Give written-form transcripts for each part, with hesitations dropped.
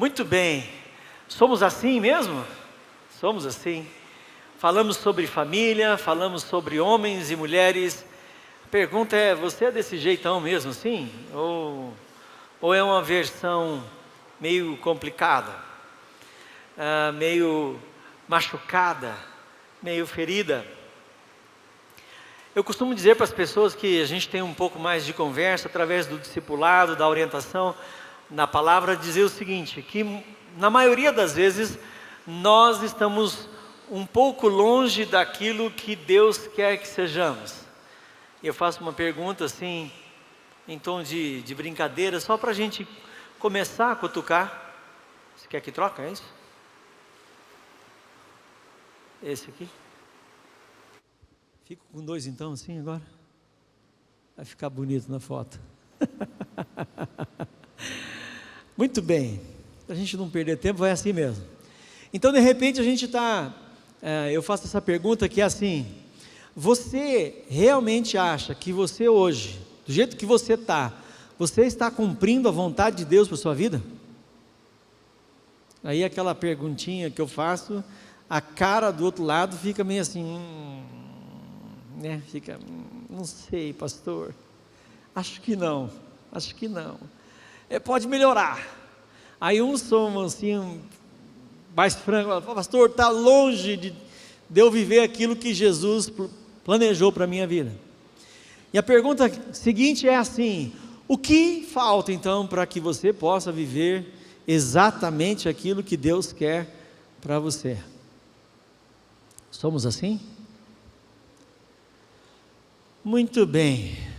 Muito bem, somos assim mesmo? Somos assim. Falamos sobre família, falamos sobre homens e mulheres. A pergunta é, você é desse jeitão mesmo assim? Ou é uma versão meio complicada, meio machucada, meio ferida? Eu costumo dizer para as pessoas que a gente tem um pouco mais de conversa através do discipulado, da orientação na palavra, dizer o seguinte, que na maioria das vezes nós estamos um pouco longe daquilo que Deus quer que sejamos. Eu faço uma pergunta assim, em tom de brincadeira, só para a gente começar a cutucar. Você quer que troca, é isso? Esse aqui? Fico com dois então assim agora? Vai ficar bonito na foto. Muito bem, para a gente não perder tempo, vai assim mesmo. Então de repente a gente está, eu faço essa pergunta que é assim, você realmente acha que você hoje, do jeito que você está cumprindo a vontade de Deus para a sua vida? Aí aquela perguntinha que eu faço, a cara do outro lado fica meio assim, né? Fica, não sei, pastor, acho que não. Pode melhorar. Aí uns são assim, mais francos, pastor, está longe de eu viver aquilo que Jesus planejou para a minha vida. E a pergunta seguinte é assim, o que falta então para que você possa viver exatamente aquilo que Deus quer para você? Somos assim? Muito bem.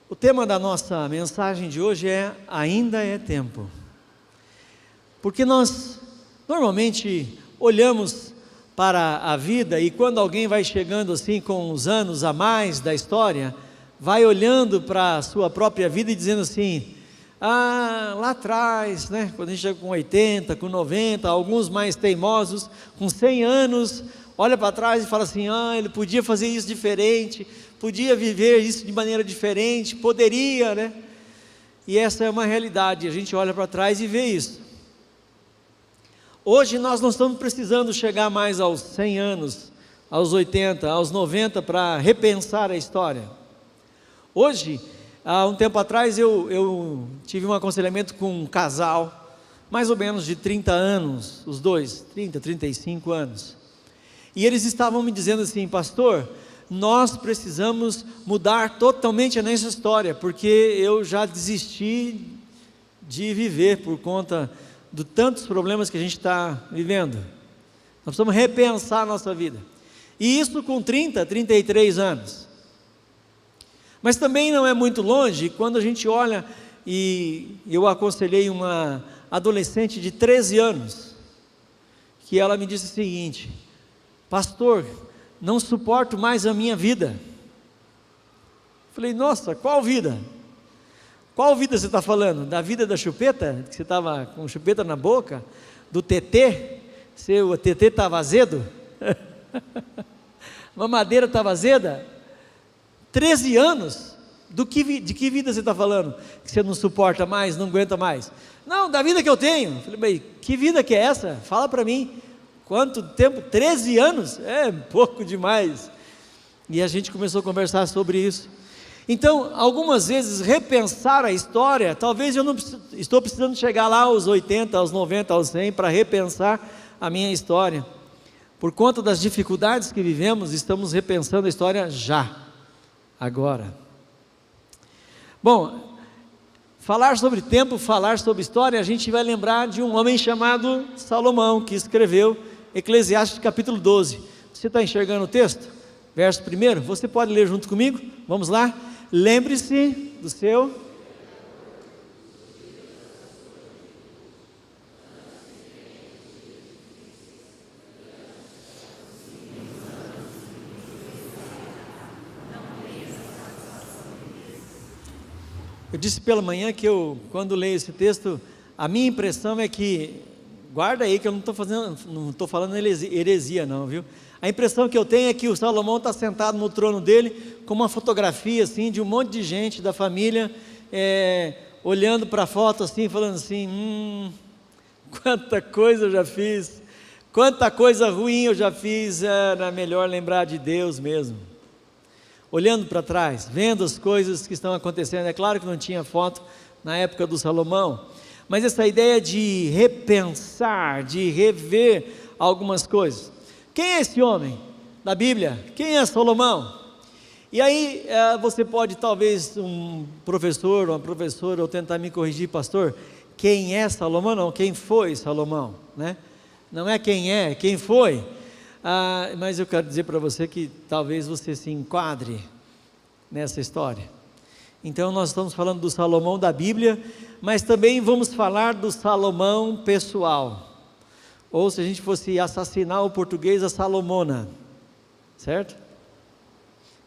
O tema da nossa mensagem de hoje é ainda é tempo. Porque nós normalmente olhamos para a vida e quando alguém vai chegando assim com os anos a mais da história, vai olhando para a sua própria vida e dizendo assim, lá atrás, né, quando a gente chega com 80, com 90, alguns mais teimosos, com 100 anos, olha para trás e fala assim, ele podia fazer isso diferente, podia viver isso de maneira diferente, poderia, né? E essa é uma realidade, a gente olha para trás e vê isso. Hoje nós não estamos precisando chegar mais aos 100 anos, aos 80, aos 90 para repensar a história. Hoje, há um tempo atrás eu tive um aconselhamento com um casal, mais ou menos de 30 anos, os dois, 30, 35 anos. E eles estavam me dizendo assim, pastor, nós precisamos mudar totalmente a nossa história, porque eu já desisti de viver por conta de tantos problemas que a gente está vivendo. Nós precisamos repensar a nossa vida. E isso com 30, 33 anos. Mas também não é muito longe, quando a gente olha, e eu aconselhei uma adolescente de 13 anos, que ela me disse o seguinte, pastor, não suporto mais a minha vida. Falei, nossa, qual vida? Qual vida você está falando? Da vida da chupeta? Que você estava com chupeta na boca? Do TT? O TT estava azedo? Mamadeira estava azeda? 13 anos? De que vida você está falando? Que você não suporta mais, não aguenta mais? Não, da vida que eu tenho. Falei, bem, que vida que é essa? Fala para mim. Quanto tempo? 13 anos? É pouco demais. E a gente começou a conversar sobre isso. Então, algumas vezes, repensar a história, talvez eu não estou precisando chegar lá aos 80, aos 90, aos 100, para repensar a minha história. Por conta das dificuldades que vivemos, estamos repensando a história já, agora. Bom, falar sobre tempo, falar sobre história, a gente vai lembrar de um homem chamado Salomão, que escreveu Eclesiastes capítulo 12. Você está enxergando o texto? Verso 1, você pode ler junto comigo? Vamos lá? Lembre-se do seu... Eu disse pela manhã que quando leio esse texto, a minha impressão é que, guarda aí que eu não estou falando heresia não, viu? A impressão que eu tenho é que o Salomão está sentado no trono dele, com uma fotografia assim, de um monte de gente da família, olhando para a foto assim, falando assim, quanta coisa eu já fiz, quanta coisa ruim eu já fiz, era melhor lembrar de Deus mesmo. Olhando para trás, vendo as coisas que estão acontecendo. É claro que não tinha foto na época do Salomão, mas essa ideia de repensar, de rever algumas coisas. Quem é esse homem da Bíblia? Quem é Salomão? E aí você pode, talvez um professor, uma professora, ou tentar me corrigir, pastor, quem é Salomão? Não, quem foi Salomão, né? Não é quem é, quem foi. Mas eu quero dizer para você que talvez você se enquadre nessa história. Então nós estamos falando do Salomão da Bíblia, mas também vamos falar do Salomão pessoal, ou se a gente fosse assassinar o português, a Salomona, certo?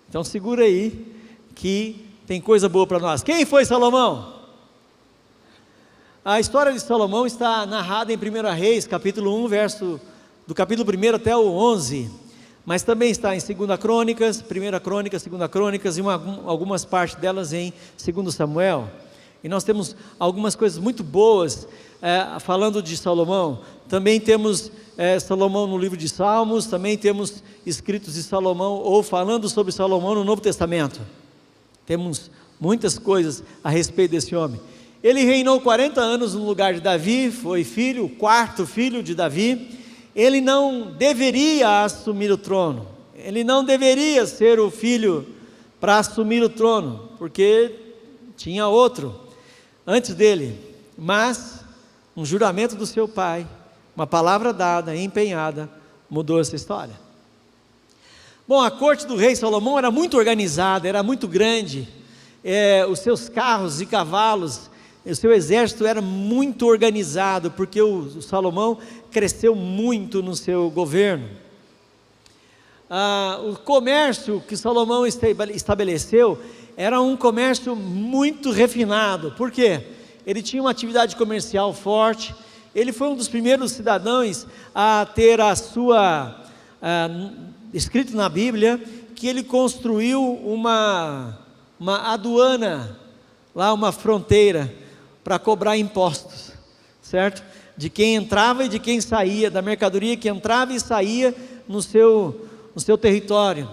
Então segura aí, que tem coisa boa para nós. Quem foi Salomão? A história de Salomão está narrada em 1 Reis, capítulo 1, do capítulo 1 até o 11, mas também está em 2 Crônicas, 1 Crônicas, 2 Crônicas, e algumas partes delas em 2 Samuel, e nós temos algumas coisas muito boas, falando de Salomão. Também temos Salomão no livro de Salmos, também temos escritos de Salomão, ou falando sobre Salomão no Novo Testamento. Temos muitas coisas a respeito desse homem. Ele reinou 40 anos no lugar de Davi, foi o quarto filho de Davi. Ele não deveria assumir o trono, ele não deveria ser o filho para assumir o trono, porque tinha outro antes dele, mas um juramento do seu pai, uma palavra dada e empenhada, mudou essa história. Bom, a corte do rei Salomão era muito organizada, era muito grande, os seus carros e cavalos, o seu exército era muito organizado, porque o Salomão cresceu muito no seu governo. O comércio que Salomão estabeleceu era um comércio muito refinado. Por quê? Ele tinha uma atividade comercial forte. Ele foi um dos primeiros cidadãos a ter escrito na Bíblia, que ele construiu uma aduana, lá uma fronteira, para cobrar impostos, certo? De quem entrava e de quem saía, da mercadoria que entrava e saía no seu território.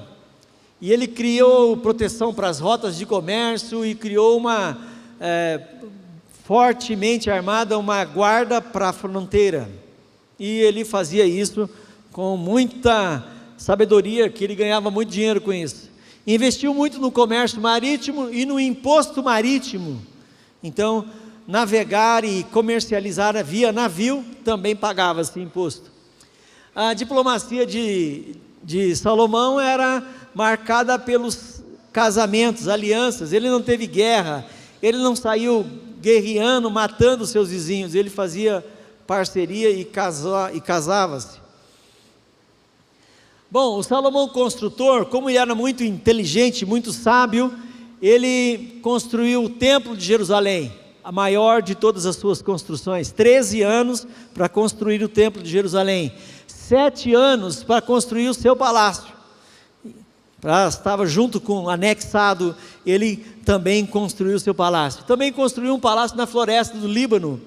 E ele criou proteção para as rotas de comércio e criou fortemente armada uma guarda para a fronteira. E ele fazia isso com muita sabedoria, que ele ganhava muito dinheiro com isso. Investiu muito no comércio marítimo e no imposto marítimo. Então, navegar e comercializar via navio também pagava-se imposto. A diplomacia de Salomão era marcada pelos casamentos, alianças. Ele não teve guerra, ele não saiu guerreando, matando seus vizinhos, ele fazia parceria e casava-se. Bom, o Salomão construtor, como ele era muito inteligente, muito sábio, ele construiu o templo de Jerusalém, a maior de todas as suas construções. 13 anos para construir o templo de Jerusalém, 7 anos para construir o seu palácio. Estava junto com, anexado, ele também construiu o seu palácio. Também construiu um palácio na floresta do Líbano,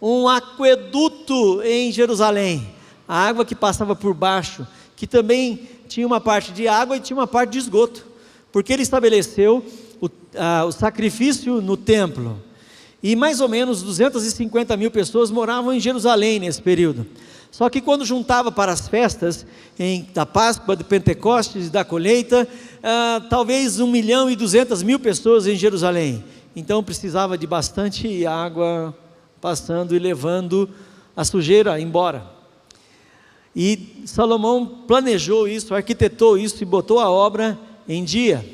um aqueduto em Jerusalém, a água que passava por baixo, que também tinha uma parte de água e tinha uma parte de esgoto, porque ele estabeleceu o sacrifício no templo. E mais ou menos 250 mil pessoas moravam em Jerusalém nesse período. Só que quando juntava para as festas da Páscoa, de Pentecostes e da colheita, talvez 1.200.000 pessoas em Jerusalém. Então precisava de bastante água passando e levando a sujeira embora. E Salomão planejou isso, arquitetou isso e botou a obra em dia.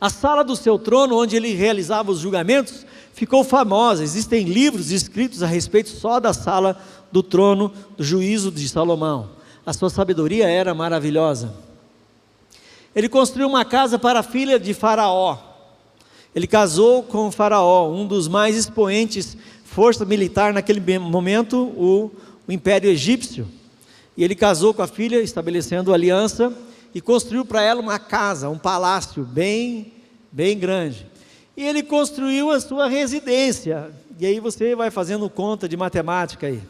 A sala do seu trono, onde ele realizava os julgamentos, ficou famosa. Existem livros escritos a respeito só da sala do trono, do juízo de Salomão. A sua sabedoria era maravilhosa. Ele construiu uma casa para a filha de Faraó. Ele casou com Faraó, um dos mais expoentes, força militar naquele momento, o Império Egípcio. E ele casou com a filha, estabelecendo aliança, e construiu para ela uma casa, um palácio bem grande. e ele construiu a sua residência. E aí você vai fazendo conta de matemática aí.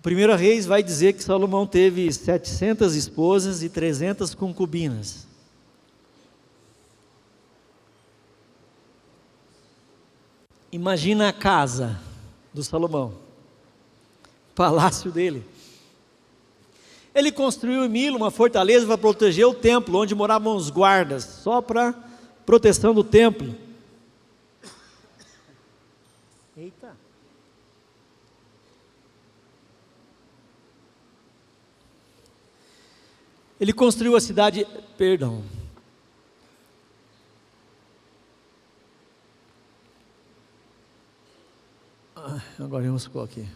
O 1 Reis vai dizer que Salomão teve 700 esposas e 300 concubinas. Imagina a casa do Salomão, o palácio dele. Ele construiu em Milo uma fortaleza para proteger o templo, onde moravam os guardas, só para proteção do templo. Eita! Ele construiu a cidade, agora enroscou aqui.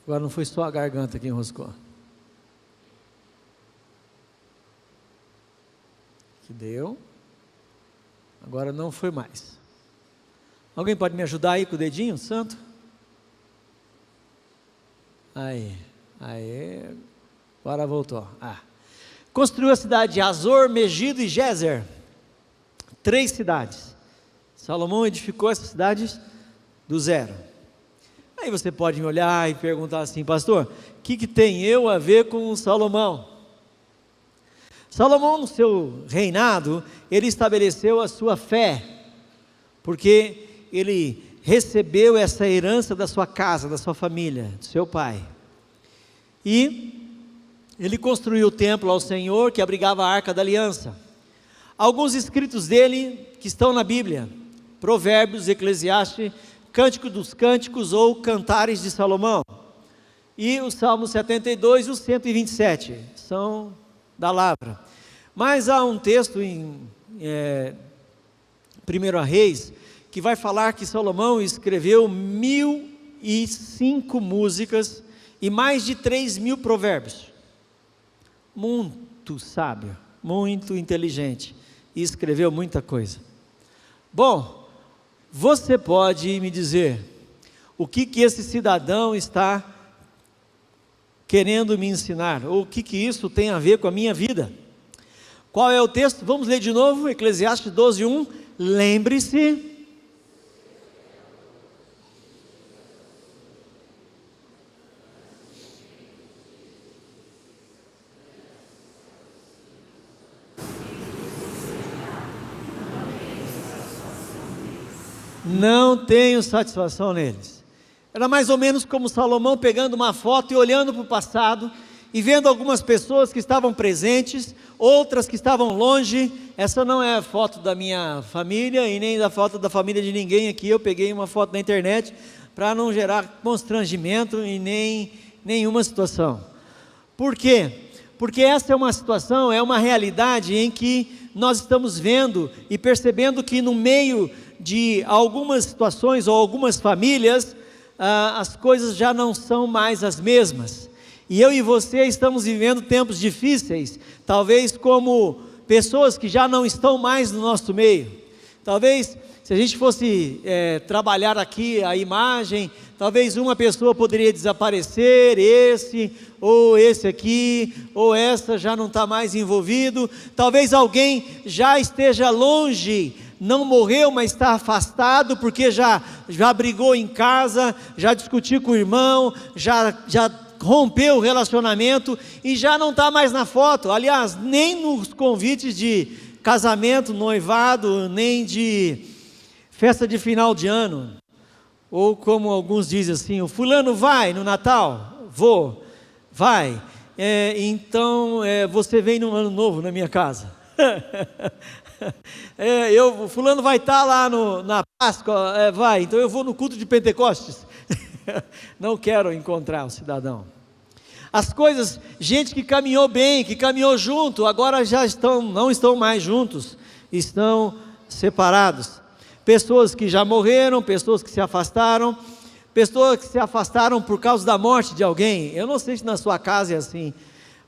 Agora não foi só a garganta que enroscou. Que deu. Agora não foi mais. Alguém pode me ajudar aí com o dedinho, santo? Aí. Agora voltou. Construiu a cidade de Azor, Megido e Gézer. 3 cidades. Salomão edificou essas cidades do zero. Aí você pode me olhar e perguntar assim: pastor, o que tem eu a ver com Salomão? Salomão, no seu reinado, ele estabeleceu a sua fé, porque ele recebeu essa herança da sua casa, da sua família, do seu pai. E ele construiu o templo ao Senhor, que abrigava a Arca da Aliança. Alguns escritos dele que estão na Bíblia: Provérbios, Eclesiastes, Cântico dos Cânticos ou Cantares de Salomão. E o Salmo 72 e o 127 são da Lavra. Mas há um texto em 1 Reis que vai falar que Salomão escreveu 1005 músicas e mais de 3.000 provérbios. Muito sábio, muito inteligente, e escreveu muita coisa. Bom, você pode me dizer o que esse cidadão está querendo me ensinar, ou o que isso tem a ver com a minha vida? Qual é o texto? Vamos ler de novo, Eclesiastes 12:1. Lembre-se. Não tenho satisfação neles. Era mais ou menos como Salomão pegando uma foto e olhando para o passado, e vendo algumas pessoas que estavam presentes, outras que estavam longe. Essa não é a foto da minha família, e nem da foto da família de ninguém aqui. Eu peguei uma foto na internet, para não gerar constrangimento e nem nenhuma situação. Por quê? Porque essa é uma situação, é uma realidade em que nós estamos vendo e percebendo que no meio de algumas situações ou algumas famílias, as coisas já não são mais as mesmas. E eu e você estamos vivendo tempos difíceis, talvez como pessoas que já não estão mais no nosso meio. Talvez, se a gente fosse trabalhar aqui a imagem, talvez uma pessoa poderia desaparecer, esse aqui, ou essa já não está mais envolvido. Talvez alguém já esteja longe, não morreu, mas está afastado, porque já brigou em casa, já discutiu com o irmão, já rompeu o relacionamento e já não está mais na foto. Aliás, nem nos convites de casamento, noivado, nem de festa de final de ano. Ou como alguns dizem assim: o fulano vai no Natal? Vou. Vai. Então você vem no ano novo na minha casa. O fulano vai estar lá na Páscoa, vai, então eu vou no culto de Pentecostes. Não quero encontrar o cidadão. As coisas, gente que caminhou bem, que caminhou junto, agora não estão mais juntos, estão separados. Pessoas que já morreram, pessoas que se afastaram por causa da morte de alguém. Eu não sei se na sua casa é assim,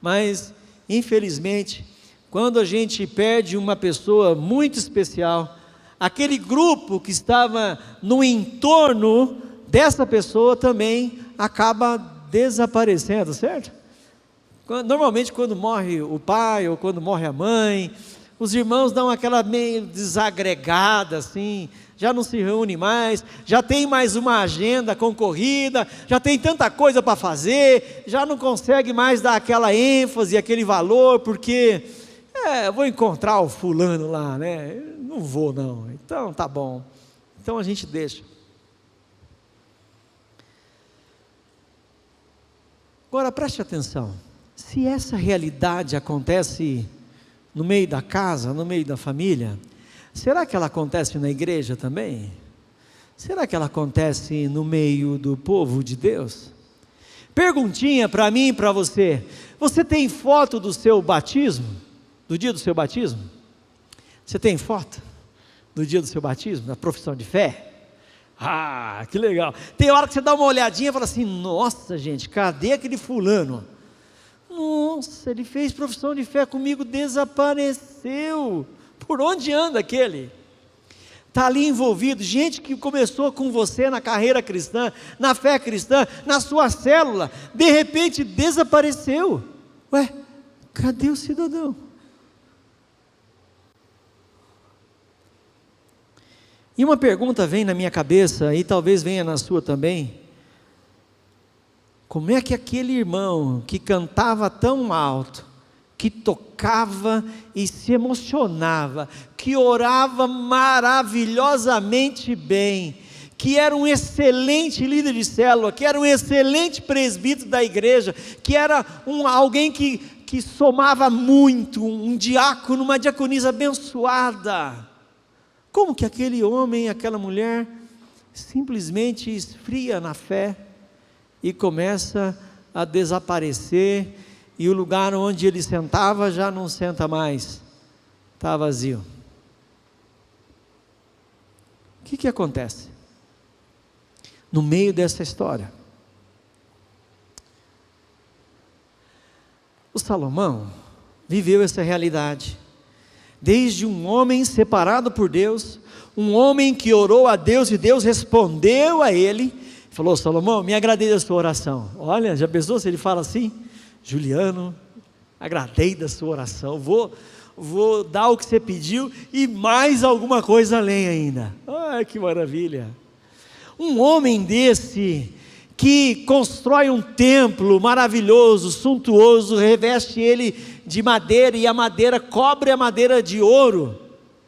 mas infelizmente, quando a gente perde uma pessoa muito especial, aquele grupo que estava no entorno dessa pessoa também acaba desaparecendo, certo? Normalmente quando morre o pai, ou quando morre a mãe, os irmãos dão aquela meio desagregada assim, já não se reúne mais, já tem mais uma agenda concorrida, já tem tanta coisa para fazer, já não consegue mais dar aquela ênfase, aquele valor, porque vou encontrar o fulano lá, né? Não vou não, então tá bom, então a gente deixa. Agora preste atenção, se essa realidade acontece no meio da casa, no meio da família, será que ela acontece na igreja também? Será que ela acontece no meio do povo de Deus? Perguntinha para mim e para você: você tem foto do seu batismo? Do dia do seu batismo? Você tem foto do dia do seu batismo, da profissão de fé? Ah, que legal. Tem hora que você dá uma olhadinha e fala assim: nossa gente, cadê aquele fulano? Nossa, ele fez profissão de fé comigo, desapareceu. Por onde anda aquele? Está ali envolvido, gente que começou com você na carreira cristã, na fé cristã, na sua célula, de repente desapareceu. Ué, cadê o cidadão? E uma pergunta vem na minha cabeça, e talvez venha na sua também: como é que aquele irmão que cantava tão alto, que tocava e se emocionava, que orava maravilhosamente bem, que era um excelente líder de célula, que era um excelente presbítero da igreja, que era alguém que somava muito, um diácono, uma diaconisa abençoada, como que aquele homem, aquela mulher, simplesmente esfria na fé e começa a desaparecer, e o lugar onde ele sentava já não senta mais, está vazio? O que acontece no meio dessa história? O Salomão viveu essa realidade, desde um homem separado por Deus, um homem que orou a Deus e Deus respondeu a ele, falou: Salomão, me agradei da sua oração. Olha, já pensou se ele fala assim: Juliano, agradei da sua oração, vou dar o que você pediu e mais alguma coisa além ainda. Ai, que maravilha! Um homem desse, que constrói um templo maravilhoso, suntuoso, reveste ele de madeira, e a madeira cobre a madeira de ouro.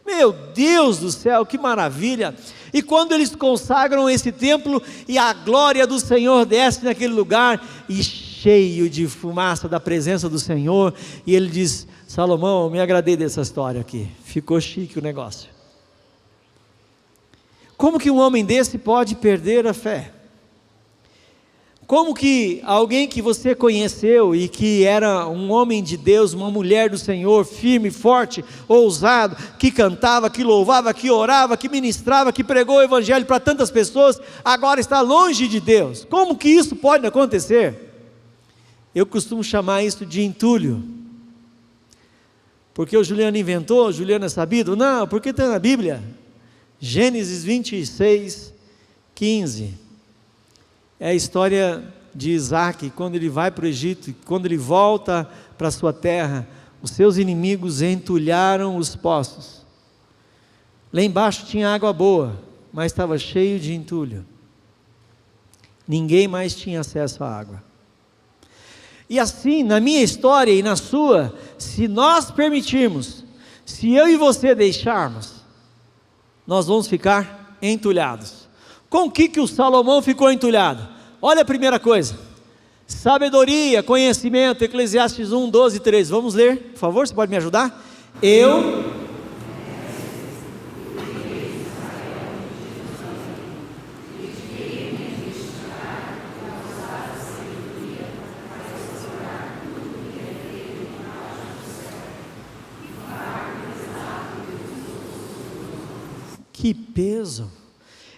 Meu Deus do céu, que maravilha! E quando eles consagram esse templo, e a glória do Senhor desce naquele lugar, e cheio de fumaça da presença do Senhor, e ele diz: Salomão, me agradei dessa história aqui, ficou chique o negócio. Como que um homem desse pode perder a fé? Como que alguém que você conheceu e que era um homem de Deus, uma mulher do Senhor, firme, forte, ousado, que cantava, que louvava, que orava, que ministrava, que pregou o evangelho para tantas pessoas, agora está longe de Deus? Como que isso pode acontecer? Eu costumo chamar isso de entulho. Porque o Juliano inventou, o Juliano é sabido? Não, porque está na Bíblia. Gênesis 26, 15. É a história de Isaac, quando ele vai para o Egito, quando ele volta para a sua terra, os seus inimigos entulharam os poços. Lá embaixo tinha água boa, mas estava cheio de entulho. Ninguém mais tinha acesso à água. E assim, na minha história e na sua, se nós permitirmos, se eu e você deixarmos, nós vamos ficar entulhados. Com o que o Salomão ficou entulhado? Olha a primeira coisa: sabedoria, conhecimento. Eclesiastes 1, 12 e 13. Vamos ler, por favor, você pode me ajudar? Que peso!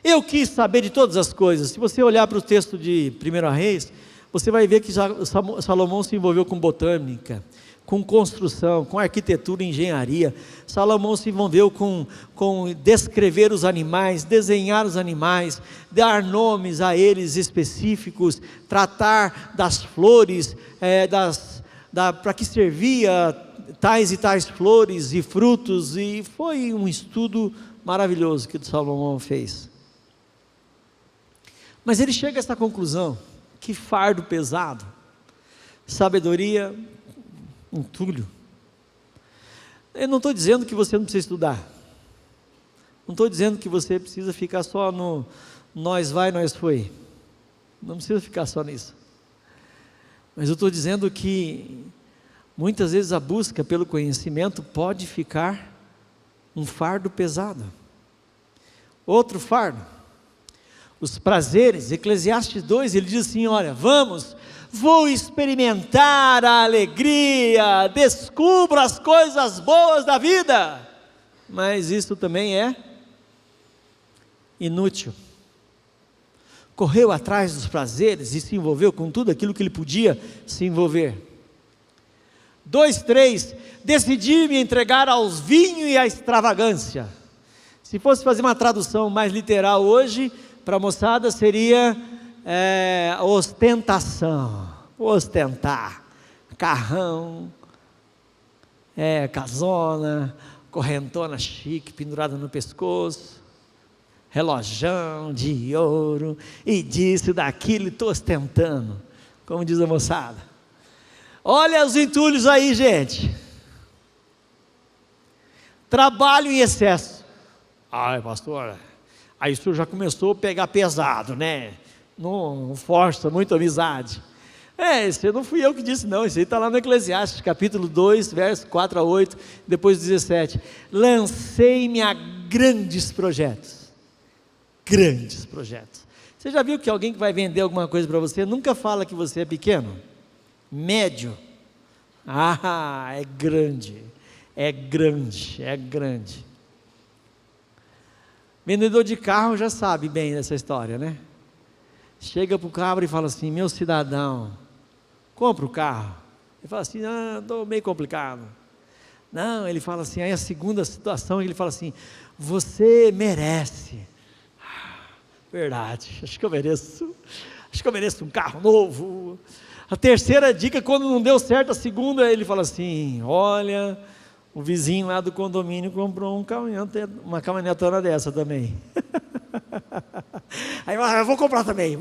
Eu quis saber de todas as coisas. Se você olhar para o texto de 1 Reis, você vai ver que Salomão se envolveu com botânica, com construção, com arquitetura e engenharia. Salomão se envolveu com descrever os animais, desenhar os animais, dar nomes a eles específicos, tratar das flores, para que servia tais e tais flores e frutos, e foi um estudo maravilhoso que o Salomão fez. Mas ele chega a essa conclusão: que fardo pesado, sabedoria, entulho. Eu não estou dizendo que você não precisa estudar, não estou dizendo que você precisa ficar só no nós vai, nós foi, não precisa ficar só nisso, mas eu estou dizendo que muitas vezes a busca pelo conhecimento pode ficar um fardo pesado. Outro fardo, os prazeres. Eclesiastes 2, ele diz assim: olha, vou experimentar a alegria, descubro as coisas boas da vida, mas isso também é inútil. Correu atrás dos prazeres e se envolveu com tudo aquilo que ele podia se envolver. 2:3, decidi me entregar aos vinhos e à extravagância. Se fosse fazer uma tradução mais literal hoje, para a moçada seria ostentação, ostentar, carrão, casona, correntona chique, pendurada no pescoço, relojão de ouro, e disso, daquilo, estou ostentando, como diz a moçada. Olha os entulhos aí, gente. Trabalho em excesso. Ai, pastor, aí isso já começou a pegar pesado, né? Não força muito a amizade. Isso não fui eu que disse, não. Isso aí está lá no Eclesiastes, capítulo 2, versos 4 a 8, depois 17. Lancei-me a grandes projetos. Grandes projetos. Você já viu que alguém que vai vender alguma coisa para você nunca fala que você é pequeno? Médio? É grande. É grande, é grande. Vendedor de carro já sabe bem dessa história, né? Chega para o cabra e fala assim: meu cidadão, compra o carro. Ele fala assim: estou meio complicado. Não, ele fala assim, aí a segunda situação, ele fala assim: você merece. Verdade, acho que eu mereço um carro novo. A terceira dica, quando não deu certo a segunda, ele fala assim: olha, o vizinho lá do condomínio comprou uma caminhonetona dessa também. Aí eu vou comprar também.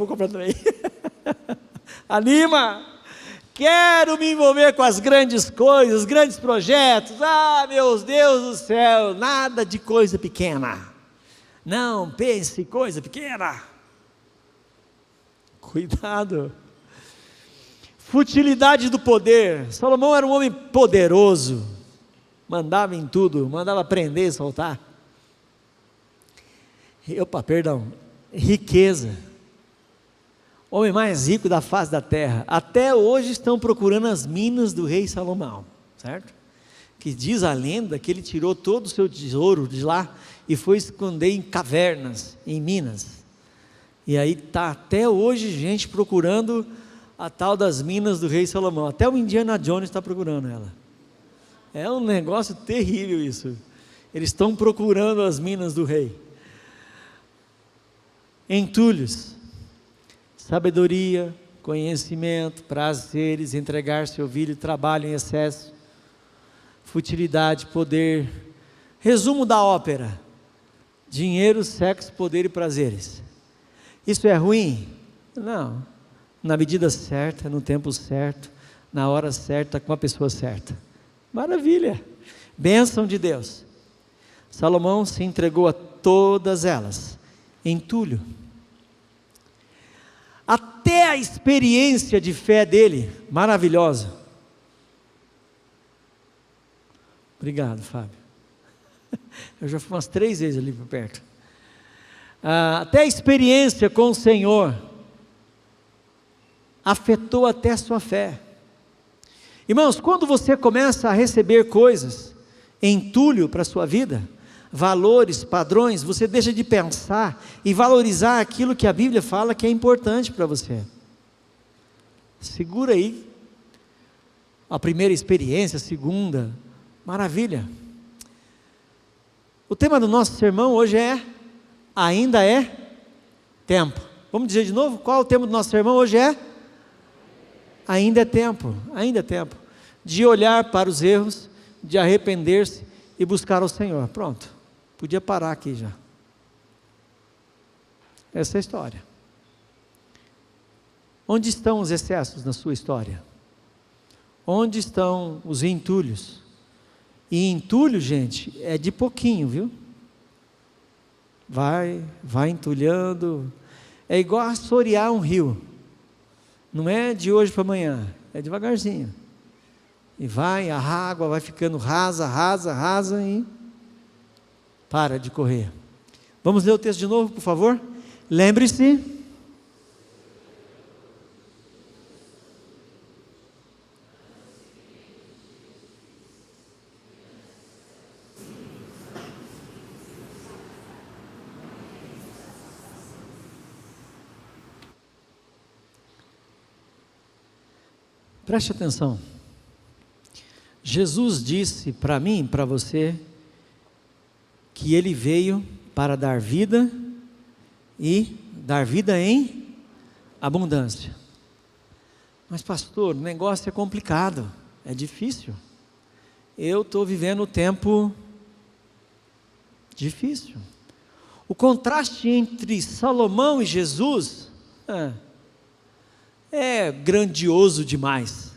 Anima. Quero me envolver com as grandes coisas, grandes projetos. Meu Deus do céu, nada de coisa pequena. Não pense em coisa pequena. Cuidado. Futilidade do poder. Salomão era um homem poderoso, mandava em tudo, mandava prender e soltar. Riqueza. Homem mais rico da face da terra. Até hoje estão procurando as minas do rei Salomão, certo? Que diz a lenda que ele tirou todo o seu tesouro de lá e foi esconder em cavernas, em minas. E aí está até hoje gente procurando a tal das minas do rei Salomão. Até o Indiana Jones está procurando ela. É um negócio terrível isso. Eles estão procurando as minas do rei. Entulhos. Sabedoria, conhecimento, prazeres, entregar-se ao vício, trabalho em excesso, futilidade, poder. Resumo da ópera: dinheiro, sexo, poder e prazeres. Isso é ruim? Não. Na medida certa, no tempo certo, na hora certa, com a pessoa certa. Maravilha. Bênção de Deus. Salomão se entregou a todas elas. Entulho. Até a experiência de fé dele, maravilhosa. Obrigado, Fábio. Eu já fui umas 3 vezes ali por perto. Até a experiência com o Senhor afetou até a sua fé. Irmãos, quando você começa a receber coisas, entulho para a sua vida, valores, padrões, você deixa de pensar e valorizar aquilo que a Bíblia fala que é importante para você. Segura aí a primeira experiência, a segunda, maravilha. O tema do nosso sermão hoje é: ainda é tempo. Vamos dizer de novo? Qual é o tema do nosso sermão hoje? Ainda é tempo de olhar para os erros, de arrepender-se e buscar o Senhor. Pronto, podia parar aqui já. Essa é a história. Onde estão os excessos na sua história? Onde estão os entulhos? E entulho, gente, é de pouquinho, viu? Vai entulhando. É igual assorear um rio. Não é de hoje para amanhã, é devagarzinho. E a água vai ficando rasa e para de correr. Vamos ler o texto de novo, por favor? Lembre-se. Preste atenção. Jesus disse para mim e para você que Ele veio para dar vida e dar vida em abundância. Mas pastor, o negócio é complicado, é difícil. Eu estou vivendo um tempo difícil. O contraste entre Salomão e Jesus é grandioso demais.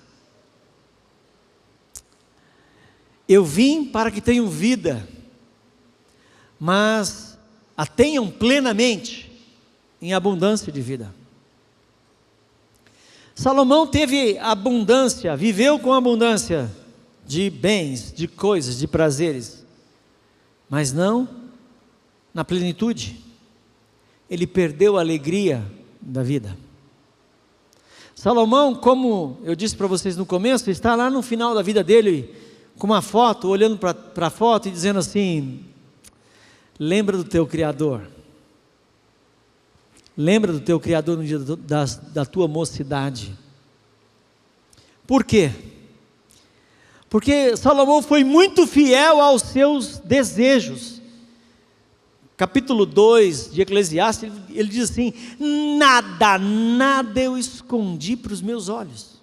Eu vim para que tenham vida, mas a tenham plenamente, em abundância de vida. Salomão teve abundância, viveu com abundância de bens, de coisas, de prazeres, mas não na plenitude. Ele perdeu a alegria da vida. Salomão, como eu disse para vocês no começo, está lá no final da vida dele, com uma foto, olhando para a foto e dizendo assim: lembra do teu Criador. Lembra do teu Criador no dia da tua mocidade. Por quê? Porque Salomão foi muito fiel aos seus desejos. Capítulo 2 de Eclesiastes, ele diz assim: nada eu escondi para os meus olhos.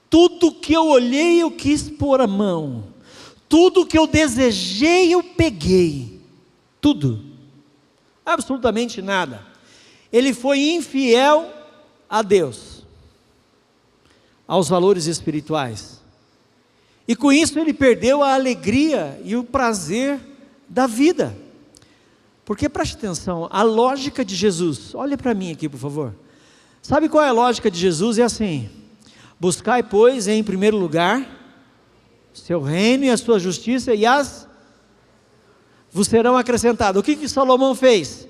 Tudo que eu olhei eu quis pôr a mão. Tudo que eu desejei eu peguei. Tudo. Absolutamente nada. Ele foi infiel a Deus, aos valores espirituais. E com isso ele perdeu a alegria e o prazer da vida. Porque preste atenção, a lógica de Jesus, olha para mim aqui por favor. Sabe qual é a lógica de Jesus? É assim: buscai, pois, em primeiro lugar seu reino e a sua justiça, e as vos serão acrescentadas. O que Salomão fez?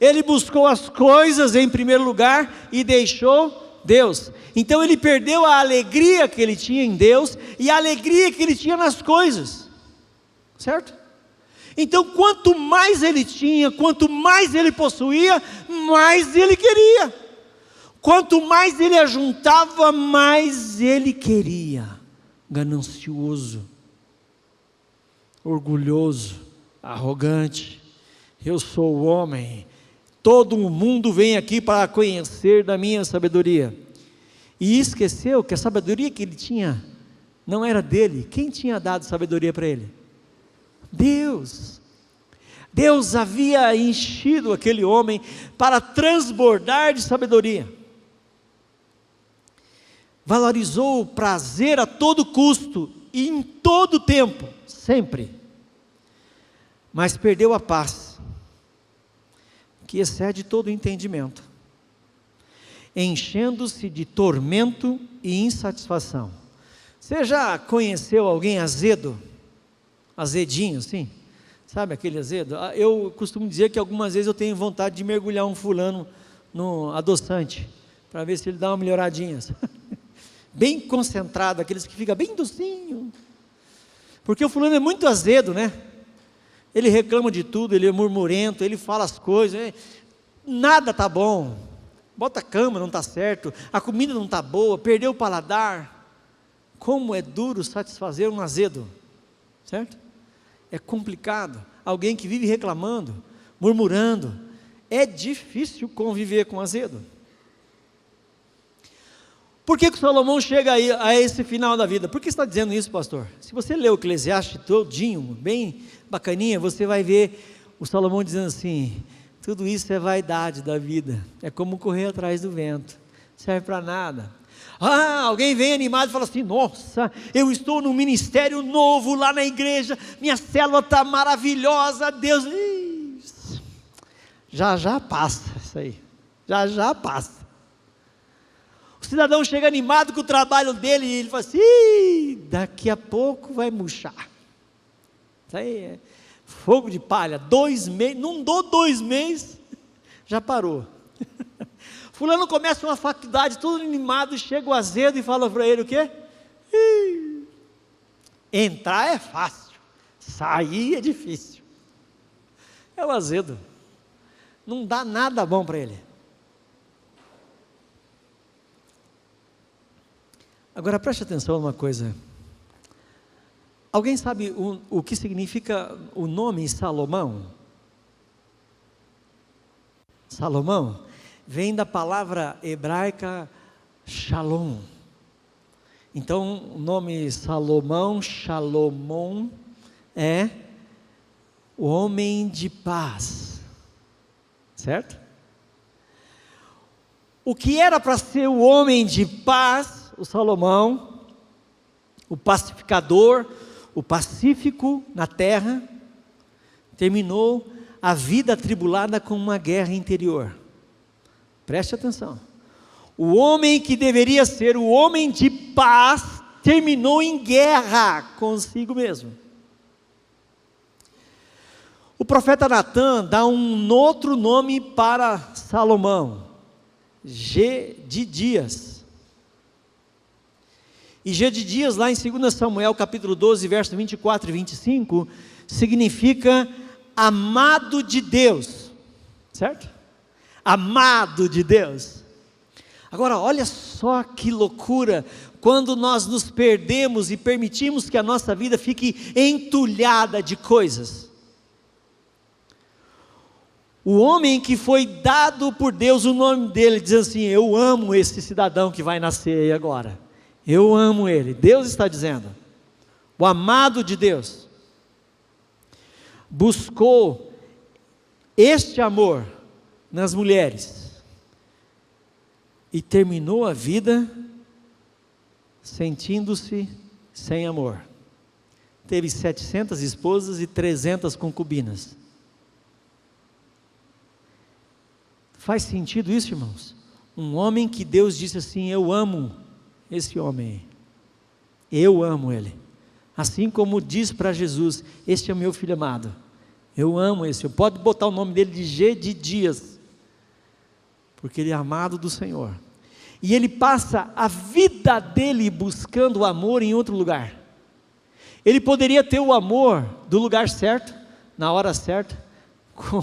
Ele buscou as coisas em primeiro lugar e deixou Deus. Então ele perdeu a alegria que ele tinha em Deus e a alegria que ele tinha nas coisas, certo? Então quanto mais ele tinha, quanto mais ele possuía, mais ele queria. Quanto mais ele ajuntava, mais ele queria. Ganancioso, orgulhoso, arrogante. Eu sou o homem, todo o mundo vem aqui para conhecer da minha sabedoria. E esqueceu que a sabedoria que ele tinha não era dele. Quem tinha dado sabedoria para ele? Deus. Deus havia enchido aquele homem para transbordar de sabedoria. Valorizou o prazer a todo custo e em todo tempo, sempre. Mas perdeu a paz, que excede todo entendimento, enchendo-se de tormento e insatisfação. Você já conheceu alguém azedo? Azedinho, assim? Sabe aquele azedo? Eu costumo dizer que algumas vezes eu tenho vontade de mergulhar um fulano no adoçante, para ver se ele dá uma melhoradinha. Bem concentrado, aqueles que ficam bem docinho. Porque o fulano é muito azedo, né? Ele reclama de tudo, ele é murmurento, ele fala as coisas, nada está bom, bota a cama, não está certo, a comida não está boa, perdeu o paladar. Como é duro satisfazer um azedo, certo? É complicado, alguém que vive reclamando, murmurando, é difícil conviver com azedo. Por que Salomão chega a esse final da vida? Por que você está dizendo isso, pastor? Se você ler o Eclesiastes todinho, bem bacaninha, você vai ver o Salomão dizendo assim: tudo isso é vaidade da vida, é como correr atrás do vento, serve para nada. Alguém vem animado e fala assim: nossa, eu estou num ministério novo lá na igreja, minha célula está maravilhosa, Deus, já passa isso aí, já passa. O cidadão chega animado com o trabalho dele e ele fala assim: daqui a pouco vai murchar. Isso aí é fogo de palha. 2 meses, não dou 2 meses, já parou. Fulano começa uma faculdade todo animado, chega o azedo e fala para ele o quê? Entrar é fácil, sair é difícil. É o azedo, não dá nada bom para ele. Agora preste atenção numa coisa. Alguém sabe o que significa o nome Salomão? Salomão vem da palavra hebraica Shalom. Então o nome Salomão, Shalomon, é o homem de paz, certo? O que era para ser o homem de paz, o Salomão, o pacificador, o pacífico na terra, terminou a vida atribulada com uma guerra interior. Preste atenção. O homem que deveria ser o homem de paz, terminou em guerra consigo mesmo. O profeta Natã dá um outro nome para Salomão: Gedidias. E Gedidias, lá em 2 Samuel capítulo 12, verso 24 e 25, significa amado de Deus, certo? Amado de Deus. Agora olha só que loucura, quando nós nos perdemos e permitimos que a nossa vida fique entulhada de coisas. O homem que foi dado por Deus, o nome dele diz assim: eu amo esse cidadão que vai nascer aí agora, eu amo ele. Deus está dizendo, o amado de Deus buscou este amor nas mulheres e terminou a vida sentindo-se sem amor. Teve 700 esposas e 300 concubinas. Faz sentido isso, irmãos? Um homem que Deus disse assim: eu amo esse homem, eu amo ele, assim como diz para Jesus: este é o meu filho amado, eu amo esse. Pode botar o nome dele de Gedidias, porque ele é amado do Senhor. E ele passa a vida dele buscando o amor em outro lugar. Ele poderia ter o amor do lugar certo, na hora certa, com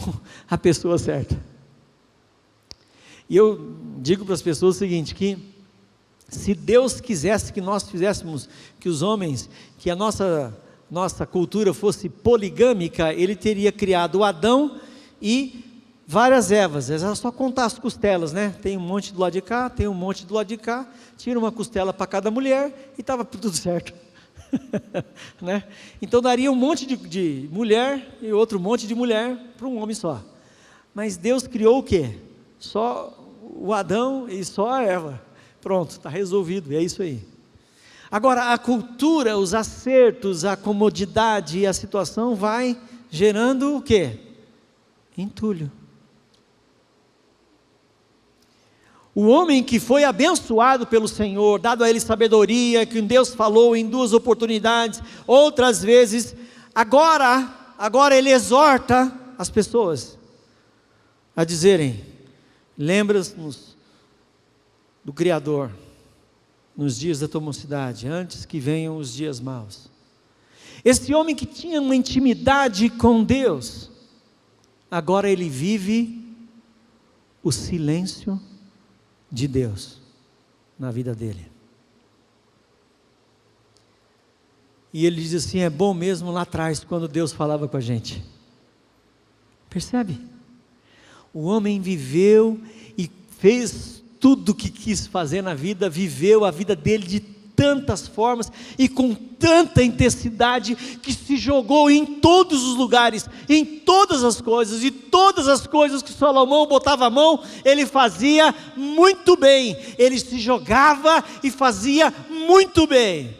a pessoa certa. E eu digo para as pessoas o seguinte, que se Deus quisesse que nós fizéssemos, que os homens, que a nossa cultura fosse poligâmica, Ele teria criado o Adão e várias Evas. Era só contar as costelas, né? Tem um monte do lado de cá, tem um monte do lado de cá, tira uma costela para cada mulher e estava tudo certo. Né? Então daria um monte de mulher e outro monte de mulher para um homem só. Mas Deus criou o quê? Só o Adão e só a Eva. Pronto, está resolvido, é isso aí. Agora a cultura, os acertos, a comodidade e a situação vai gerando o quê? Entulho. O homem que foi abençoado pelo Senhor, dado a ele sabedoria, que Deus falou em 2 oportunidades, outras vezes, agora ele exorta as pessoas a dizerem: lembra-nos do Criador nos dias da tua mocidade, antes que venham os dias maus. Esse homem que tinha uma intimidade com Deus, agora ele vive o silêncio de Deus na vida dele. E ele diz assim: é bom mesmo lá atrás, quando Deus falava com a gente. Percebe? O homem viveu e fez tudo que quis fazer na vida, viveu a vida dele de tantas formas e com tanta intensidade, que se jogou em todos os lugares, em todas as coisas, e todas as coisas que Salomão botava a mão, ele fazia muito bem, ele se jogava e fazia muito bem,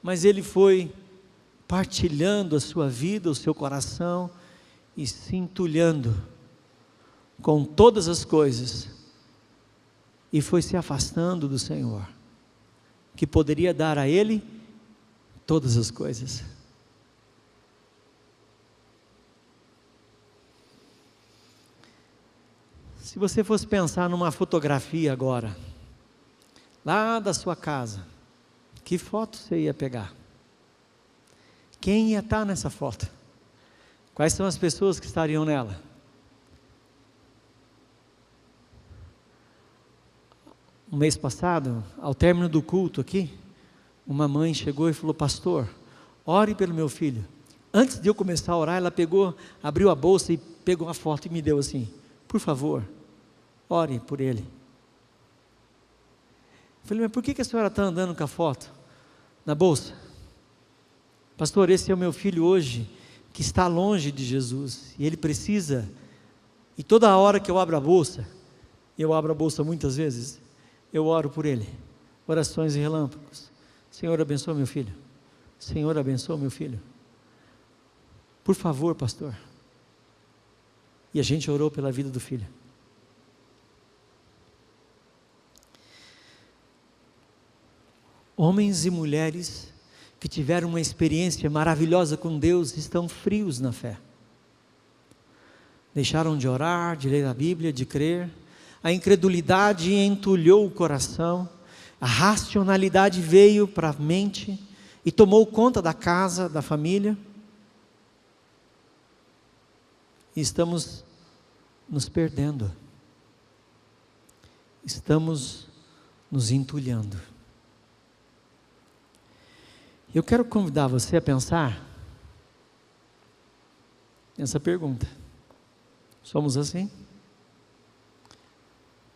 mas ele foi partilhando a sua vida, o seu coração, e se entulhando com todas as coisas, e foi se afastando do Senhor, que poderia dar a ele todas as coisas. Se você fosse pensar numa fotografia agora, lá da sua casa, que foto você ia pegar? Quem ia estar nessa foto? Quais são as pessoas que estariam nela? Um mês passado, ao término do culto aqui, uma mãe chegou e falou: pastor, ore pelo meu filho. Antes de eu começar a orar, ela pegou, abriu a bolsa e pegou uma foto e me deu assim: por favor, ore por ele. Eu falei: mas por que a senhora está andando com a foto na bolsa? Pastor, esse é o meu filho hoje, que está longe de Jesus, e ele precisa, e toda hora que eu abro a bolsa, eu abro a bolsa muitas vezes, eu oro por ele, orações e relâmpagos. Senhor, abençoa meu filho. Senhor, abençoa meu filho. Por favor, pastor. E a gente orou pela vida do filho. Homens e mulheres que tiveram uma experiência maravilhosa com Deus, estão frios na fé. Deixaram de orar, de ler a Bíblia, de crer. A incredulidade entulhou o coração, a racionalidade veio para a mente e tomou conta da casa, da família, e estamos nos perdendo, estamos nos entulhando. Eu quero convidar você a pensar nessa pergunta: somos assim?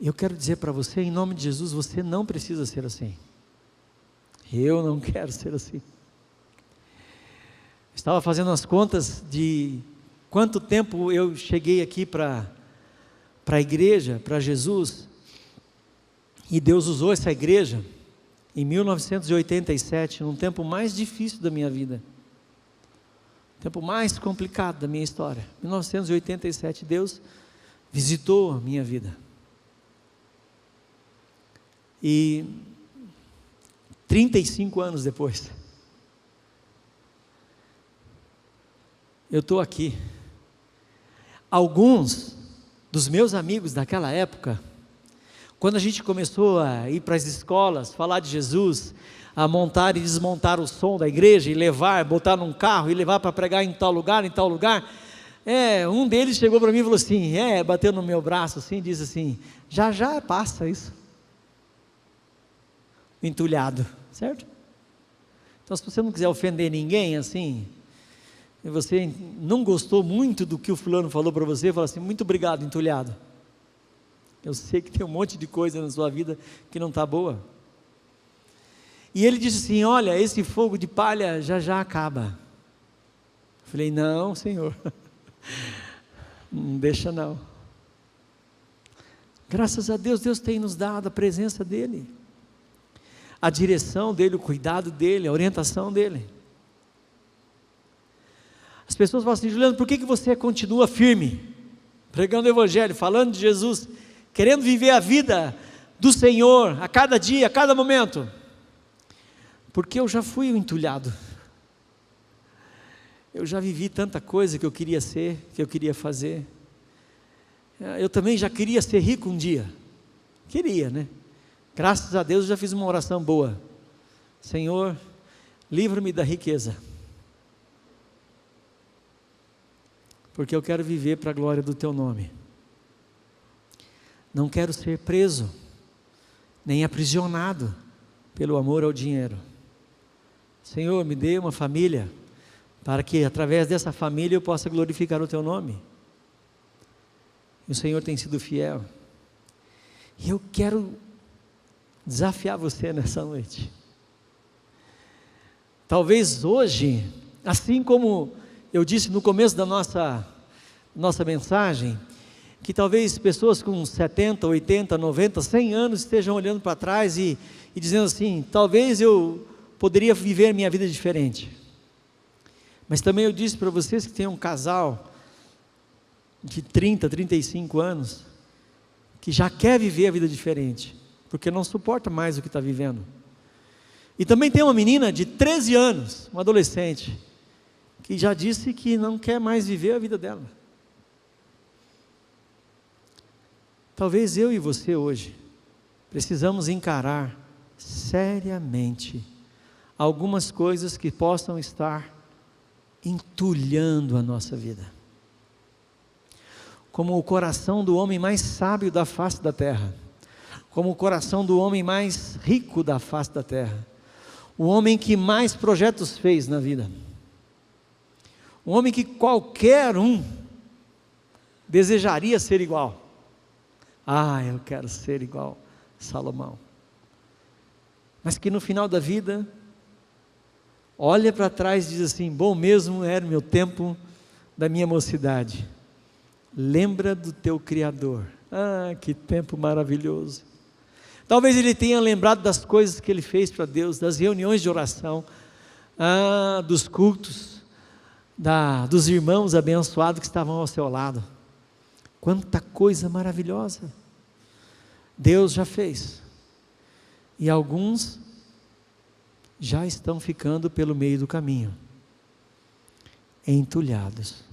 Eu quero dizer para você, em nome de Jesus, você não precisa ser assim. Eu não quero ser assim. Estava fazendo as contas de quanto tempo eu cheguei aqui para a igreja, para Jesus, e Deus usou essa igreja em 1987, num tempo mais difícil da minha vida, tempo mais complicado da minha história. 1987, Deus visitou a minha vida. E 35 anos depois, eu estou aqui. Alguns dos meus amigos daquela época, quando a gente começou a ir para as escolas, falar de Jesus, a montar e desmontar o som da igreja, e levar, botar num carro e levar para pregar em tal lugar, um deles chegou para mim e falou assim, bateu no meu braço assim, e disse assim: já passa isso. Entulhado, certo? Então, se você não quiser ofender ninguém assim, e você não gostou muito do que o fulano falou para você, fala assim: muito obrigado, entulhado. Eu sei que tem um monte de coisa na sua vida que não está boa. E ele disse assim: olha, esse fogo de palha já acaba. Eu falei: não, Senhor, não deixa não. Graças a Deus, Deus tem nos dado a presença dEle, a direção dEle, o cuidado dEle, a orientação dEle. As pessoas falam assim: Juliano, por que você continua firme, pregando o Evangelho, falando de Jesus, querendo viver a vida do Senhor, a cada dia, a cada momento? Porque eu já fui entulhado, eu já vivi tanta coisa que eu queria ser, que eu queria fazer. Eu também já queria ser rico um dia, queria, né? Graças a Deus eu já fiz uma oração boa: Senhor, livra-me da riqueza, porque eu quero viver para a glória do Teu nome. Não quero ser preso, nem aprisionado pelo amor ao dinheiro. Senhor, me dê uma família, para que através dessa família eu possa glorificar o Teu nome. E o Senhor tem sido fiel. E eu quero desafiar você nessa noite. Talvez hoje, assim como eu disse no começo da nossa mensagem, que talvez pessoas com 70, 80, 90, 100 anos estejam olhando para trás e dizendo assim, talvez eu poderia viver minha vida diferente. Mas também eu disse para vocês que tem um casal de 30, 35 anos, que já quer viver a vida diferente, porque não suporta mais o que está vivendo. E também tem uma menina de 13 anos, uma adolescente, que já disse que não quer mais viver a vida dela. Talvez eu e você hoje precisamos encarar seriamente algumas coisas que possam estar entulhando a nossa vida. Como o coração do homem mais sábio da face da terra, como o coração do homem mais rico da face da terra, o homem que mais projetos fez na vida, um homem que qualquer um desejaria ser igual. Eu quero ser igual a Salomão. Mas que no final da vida, olha para trás e diz assim, bom mesmo era o meu tempo da minha mocidade. Lembra do teu Criador. Que tempo maravilhoso. Talvez ele tenha lembrado das coisas que ele fez para Deus, das reuniões de oração, dos cultos, dos irmãos abençoados que estavam ao seu lado. Quanta coisa maravilhosa Deus já fez. E alguns já estão ficando pelo meio do caminho, entulhados.